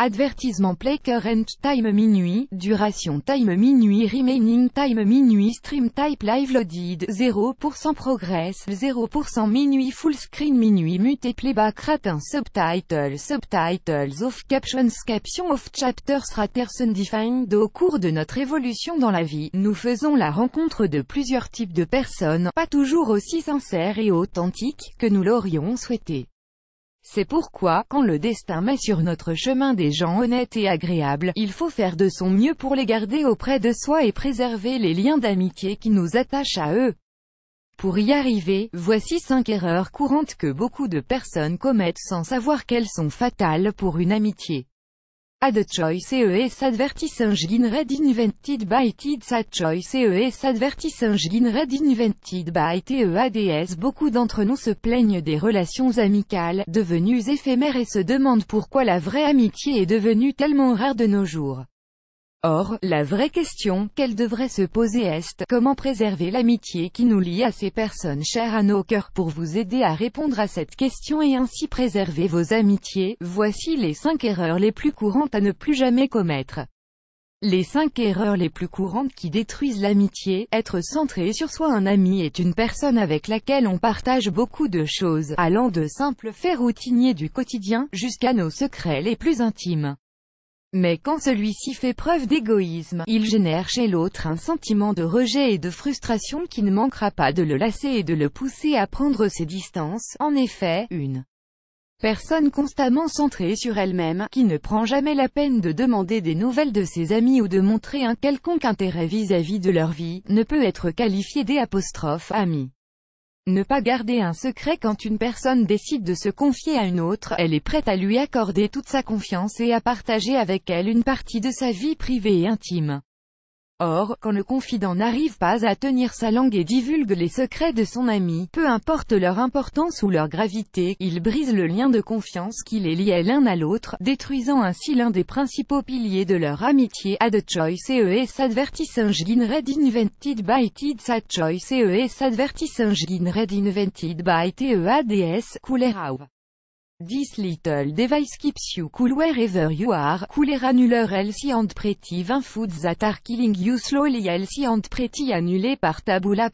Advertisement play current time minuit, duration time minuit remaining time minuit stream type live loaded 0% progress 0% minuit full screen minuit mute playback rate subtitles off captions of chapters raters undefined. Au cours de notre évolution dans la vie, nous faisons la rencontre de plusieurs types de personnes, pas toujours aussi sincères et authentiques que nous l'aurions souhaité. C'est pourquoi, quand le destin met sur notre chemin des gens honnêtes et agréables, il faut faire de son mieux pour les garder auprès de soi et préserver les liens d'amitié qui nous attachent à eux. Pour y arriver, voici 5 erreurs courantes que beaucoup de personnes commettent sans savoir qu'elles sont fatales pour une amitié. Ad choice ES advertising red invented by TEDS. Ad choice ES advertising red invented by TEADS. Beaucoup d'entre nous se plaignent des relations amicales, devenues éphémères et se demandent pourquoi la vraie amitié est devenue tellement rare de nos jours. Or, la vraie question qu'elle devrait se poser est, comment préserver l'amitié qui nous lie à ces personnes chères à nos cœurs? Pour vous aider à répondre à cette question et ainsi préserver vos amitiés, voici les 5 erreurs les plus courantes à ne plus jamais commettre. Les 5 erreurs les plus courantes qui détruisent l'amitié. Être centré sur soi. Un ami est une personne avec laquelle on partage beaucoup de choses, allant de simples faits routiniers du quotidien, jusqu'à nos secrets les plus intimes. Mais quand celui-ci fait preuve d'égoïsme, il génère chez l'autre un sentiment de rejet et de frustration qui ne manquera pas de le lasser et de le pousser à prendre ses distances. En effet, une personne constamment centrée sur elle-même, qui ne prend jamais la peine de demander des nouvelles de ses amis ou de montrer un quelconque intérêt vis-à-vis de leur vie, ne peut être qualifiée d'ami. Ne pas garder un secret. Quand une personne décide de se confier à une autre, elle est prête à lui accorder toute sa confiance et à partager avec elle une partie de sa vie privée et intime. Or, quand le confident n'arrive pas à tenir sa langue et divulgue les secrets de son ami, peu importe leur importance ou leur gravité, il brise le lien de confiance qui les liait l'un à l'autre, détruisant ainsi l'un des principaux piliers de leur amitié. Ad choice ES advertising red invented by TEDS. Ad choice ES advertising red invented by TEADS. Cooler How This little device keeps you cool wherever you are. Cooler annuler healthy and pretty 20 foods that are killing you slowly. Healthy and pretty annulé par Taboola.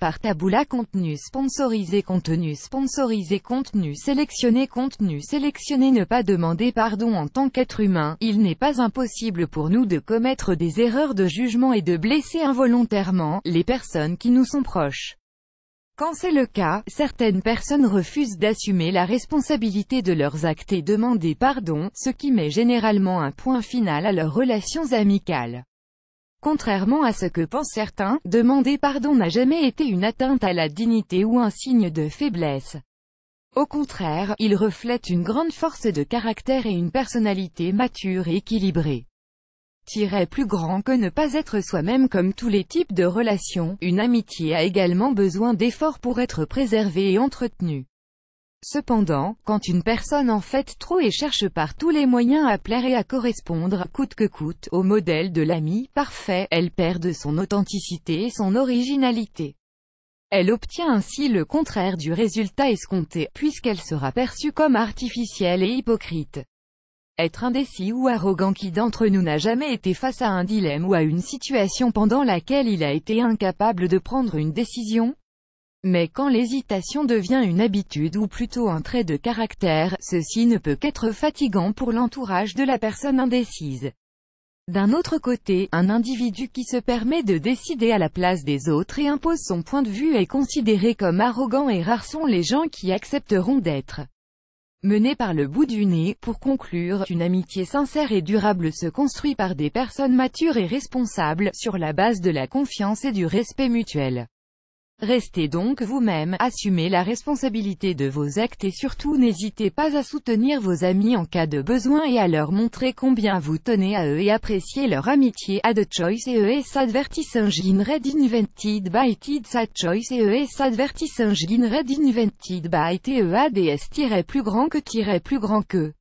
Contenu sponsorisé. Contenu sélectionné. Ne pas demander pardon. En tant qu'être humain, il n'est pas impossible pour nous de commettre des erreurs de jugement et de blesser involontairement les personnes qui nous sont proches. Quand c'est le cas, certaines personnes refusent d'assumer la responsabilité de leurs actes et demander pardon, ce qui met généralement un point final à leurs relations amicales. Contrairement à ce que pensent certains, demander pardon n'a jamais été une atteinte à la dignité ou un signe de faiblesse. Au contraire, il reflète une grande force de caractère et une personnalité mature et équilibrée. Plus grand que ne pas être soi-même. Comme tous les types de relations, une amitié a également besoin d'efforts pour être préservée et entretenue. Cependant, quand une personne en fait trop et cherche par tous les moyens à plaire et à correspondre, coûte que coûte, au modèle de l'ami parfait, elle perd de son authenticité et son originalité. Elle obtient ainsi le contraire du résultat escompté, puisqu'elle sera perçue comme artificielle et hypocrite. Être indécis ou arrogant. Qui d'entre nous n'a jamais été face à un dilemme ou à une situation pendant laquelle il a été incapable de prendre une décision? Mais quand l'hésitation devient une habitude ou plutôt un trait de caractère, ceci ne peut qu'être fatigant pour l'entourage de la personne indécise. D'un autre côté, un individu qui se permet de décider à la place des autres et impose son point de vue est considéré comme arrogant, et rares sont les gens qui accepteront d'être menés par le bout du nez. Pour conclure, une amitié sincère et durable se construit par des personnes matures et responsables, sur la base de la confiance et du respect mutuel. Restez donc vous-même, assumez la responsabilité de vos actes et surtout n'hésitez pas à soutenir vos amis en cas de besoin et à leur montrer combien vous tenez à eux et appréciez leur amitié. Ad choice ES advertising red invented by TEDS. Ad choice ES advertising red invented by TEADS. Plus grand que